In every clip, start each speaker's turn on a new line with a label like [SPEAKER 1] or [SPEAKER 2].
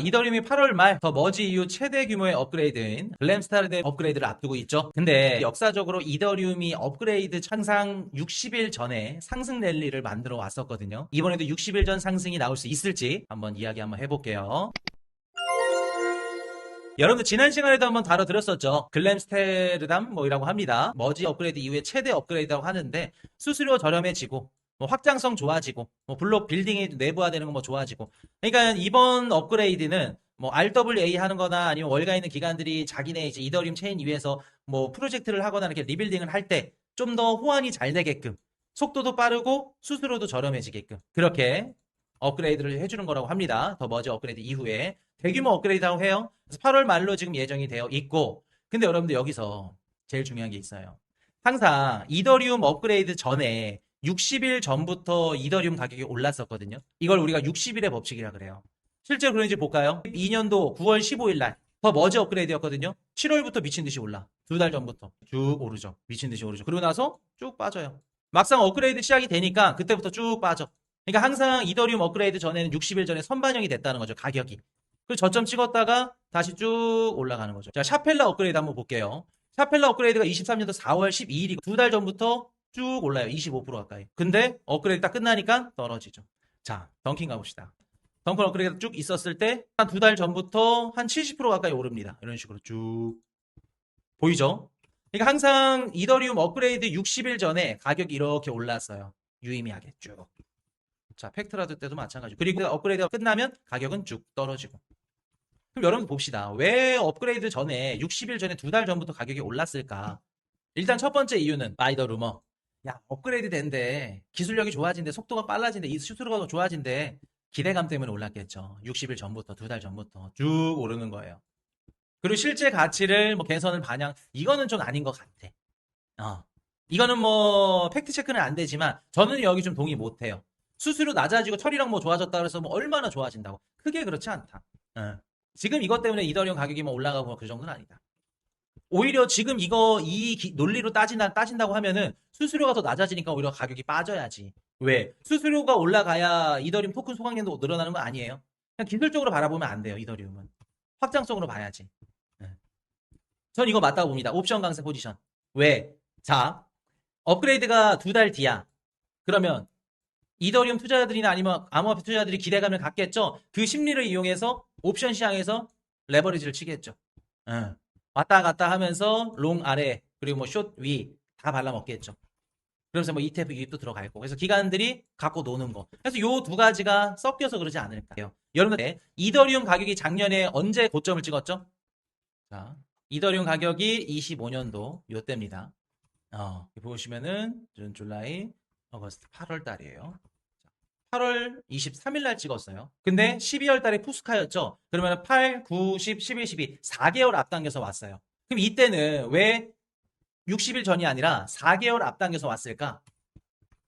[SPEAKER 1] 이더리움이 8월 말 더 머지 이후 최대 규모의 업그레이드인 글램스타르드 업그레이드를 앞두고 있죠. 근데 역사적으로 이더리움이 업그레이드 항상 60일 전에 상승 랠리를 만들어 왔었거든요. 이번에도 60일 전 상승이 나올 수 있을지 한번 이야기 한번 해볼게요. 여러분들 지난 시간에도 한번 다뤄드렸었죠. 글램스테르담 뭐이라고 합니다. 머지 업그레이드 이후에 최대 업그레이드라고 하는데 수수료 저렴해지고 뭐 확장성 좋아지고 뭐 블록 빌딩이 내부화되는 거 뭐 좋아지고, 그러니까 이번 업그레이드는 뭐 RWA 하는 거나 아니면 월가 있는 기관들이 자기네 이제 이더리움 체인 위에서 뭐 프로젝트를 하거나 이렇게 리빌딩을 할 때 좀 더 호환이 잘 되게끔 속도도 빠르고 수수료도 저렴해지게끔 그렇게 업그레이드를 해주는 거라고 합니다. 더 머지 업그레이드 이후에 대규모 업그레이드라고 해요. 그래서 8월 말로 지금 예정이 되어 있고, 근데 여러분들 여기서 제일 중요한 게 있어요. 항상 이더리움 업그레이드 전에 60일 전부터 이더리움 가격이 올랐었거든요. 이걸 우리가 60일의 법칙이라 그래요. 실제로 그런지 볼까요? 2년도 9월 15일 날 더 머지 업그레이드였거든요. 7월부터 미친 듯이 올라. 2달 전부터 쭉 오르죠. 미친 듯이 오르죠. 그러고 나서 쭉 빠져요. 막상 업그레이드 시작이 되니까 그때부터 쭉 빠져. 그러니까 항상 이더리움 업그레이드 전에는 60일 전에 선반영이 됐다는 거죠, 가격이. 그 저점 찍었다가 다시 쭉 올라가는 거죠. 자, 샤펠라 업그레이드 한번 볼게요. 샤펠라 업그레이드가 23년도 4월 12일이고 2달 전부터 쭉 올라요. 25% 가까이. 근데 업그레이드 딱 끝나니까 떨어지죠. 자, 던킨 가봅시다. 던킨 업그레이드 쭉 있었을 때 한 2달 전부터 한 70% 가까이 오릅니다. 이런 식으로 쭉. 보이죠? 그러니까 항상 이더리움 업그레이드 60일 전에 가격이 이렇게 올랐어요. 유의미하게 쭉. 자, 팩트라드 때도 마찬가지. 그리고 업그레이드가 끝나면 가격은 쭉 떨어지고. 그럼 여러분 봅시다. 왜 업그레이드 전에 60일 전에 2달 전부터 가격이 올랐을까? 일단 첫 번째 이유는 바이 더 루머. 야, 업그레이드 된대. 기술력이 좋아진대. 속도가 빨라진대. 이 수수료가 더 좋아진대. 기대감 때문에 올랐겠죠. 60일 전부터, 2달 전부터 쭉 오르는 거예요. 그리고 실제 가치를 뭐 개선을 반영, 이거는 좀 아닌 것 같아. 이거는 뭐 팩트 체크는 안 되지만 저는 여기 좀 동의 못 해요. 수수료 낮아지고 처리랑 뭐 좋아졌다 그래서 뭐 얼마나 좋아진다고. 크게 그렇지 않다. 지금 이것 때문에 이더리움 가격이 뭐 올라가고 그 정도는 아니다. 오히려 지금 논리로 따진다고 하면은 수수료가 더 낮아지니까 오히려 가격이 빠져야지. 왜? 수수료가 올라가야 이더리움 토큰 소각량도 늘어나는 거 아니에요? 그냥 기술적으로 바라보면 안 돼요, 이더리움은. 확장성으로 봐야지. 전 이거 맞다고 봅니다. 옵션 강세 포지션. 왜? 자, 업그레이드가 2달 뒤야. 그러면 이더리움 투자자들이나 아니면 암호화폐 투자자들이 기대감을 갖겠죠. 그 심리를 이용해서 옵션 시장에서 레버리지를 치겠죠. 왔다 갔다 하면서 롱 아래 그리고 뭐 숏 위 다 발라먹겠죠. 그러면서 뭐 ETF 유입도 들어갈 거고. 그래서 기관들이 갖고 노는 거. 그래서 요 두 가지가 섞여서 그러지 않을까요? 여러분들 이더리움 가격이 작년에 언제 고점을 찍었죠? 자, 이더리움 가격이 25년도 요때입니다. 보시면은 준, 줄라이, 어거스트 8월 달이에요. 8월 23일 날 찍었어요. 근데 12월 달에 푸스카였죠. 그러면 8, 9, 10, 11, 12 4개월 앞당겨서 왔어요. 그럼 이때는 왜 60일 전이 아니라 4개월 앞당겨서 왔을까?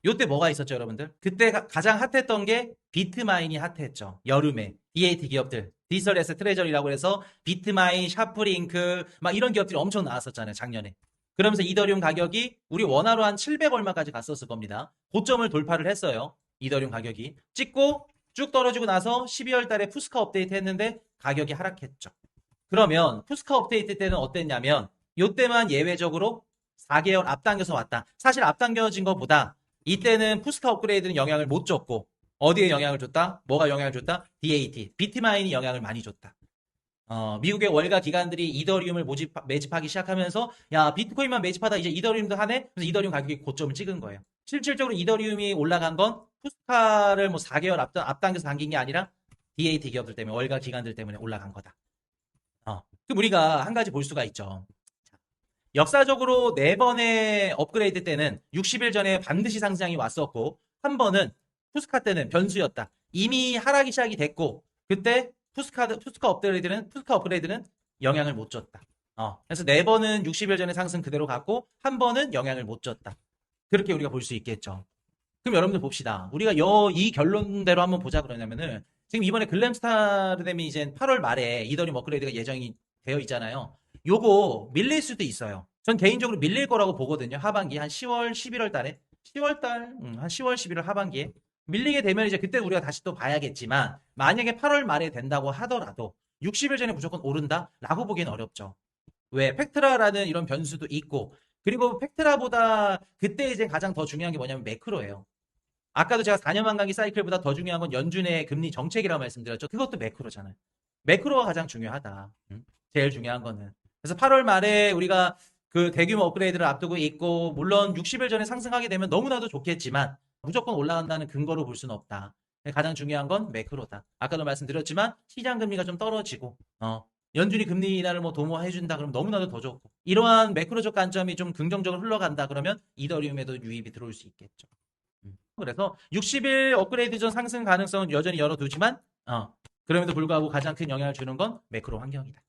[SPEAKER 1] 요때 뭐가 있었죠, 여러분들? 그때 가장 핫했던 게 비트마인이 핫했죠. 여름에 DAT 기업들, 디지털 에셋 트레저리라고 해서 비트마인, 샤프링크 막 이런 기업들이 엄청 나왔었잖아요, 작년에. 그러면서 이더리움 가격이 우리 원화로 한 700 얼마까지 갔었을 겁니다. 고점을 돌파를 했어요. 이더리움 가격이 찍고 쭉 떨어지고 나서 12월 달에 푸스카 업데이트 했는데 가격이 하락했죠. 그러면 푸스카 업데이트 때는 어땠냐면 요때만 예외적으로 4개월 앞당겨서 왔다. 사실 앞당겨진 것보다 이때는 푸스카 업그레이드는 영향을 못 줬고 어디에 영향을 줬다? 뭐가 영향을 줬다? DAT, 비트마인이 영향을 많이 줬다. 미국의 월가 기관들이 이더리움을 매집하기 시작하면서 야, 비트코인만 매집하다 이제 이더리움도 하네? 그래서 이더리움 가격이 고점을 찍은 거예요. 실질적으로 이더리움이 올라간 건 푸스카를 뭐 4개월 앞당겨서 당긴 게 아니라 DAT 기업들 때문에, 월가 기관들 때문에 올라간 거다. 그럼 우리가 한 가지 볼 수가 있죠. 역사적으로 4번의 업그레이드 때는 60일 전에 반드시 상승이 왔었고, 한 번은 푸스카 때는 변수였다. 이미 하락이 시작이 됐고, 그때 푸스카 업그레이드는 영향을 못 줬다. 그래서 4번은 60일 전에 상승 그대로 갔고, 한 번은 영향을 못 줬다. 그렇게 우리가 볼 수 있겠죠. 그럼 여러분들 봅시다. 우리가 이 결론대로 한번 보자 그러냐면은, 지금 이번에 글램스타르뎀이 이제 8월 말에 이더리움 업그레이드가 예정이 되어 있잖아요. 요거 밀릴 수도 있어요. 전 개인적으로 밀릴 거라고 보거든요. 하반기 한 10월, 11월 달에. 10월 달, 한 10월, 11월 하반기에 밀리게 되면 이제 그때 우리가 다시 또 봐야겠지만 만약에 8월 말에 된다고 하더라도 60일 전에 무조건 오른다라고 보기는 어렵죠. 왜? 팩트라라는 이런 변수도 있고 그리고 팩트라보다 그때 이제 가장 더 중요한 게 뭐냐면 매크로예요. 아까도 제가 4년만 강기 사이클보다 더 중요한 건 연준의 금리 정책이라고 말씀드렸죠. 그것도 매크로잖아요. 매크로가 가장 중요하다. 제일 중요한 거는. 그래서 8월 말에 우리가 그 대규모 업그레이드를 앞두고 있고 물론 60일 전에 상승하게 되면 너무나도 좋겠지만 무조건 올라간다는 근거로 볼 수는 없다. 가장 중요한 건 매크로다. 아까도 말씀드렸지만 시장 금리가 좀 떨어지고 연준이 금리 인하를 뭐 도모해준다 그러면 너무나도 더 좋고 이러한 매크로적 관점이 좀 긍정적으로 흘러간다 그러면 이더리움에도 유입이 들어올 수 있겠죠. 그래서 60일 업그레이드 전 상승 가능성은 여전히 열어두지만 그럼에도 불구하고 가장 큰 영향을 주는 건 매크로 환경이다.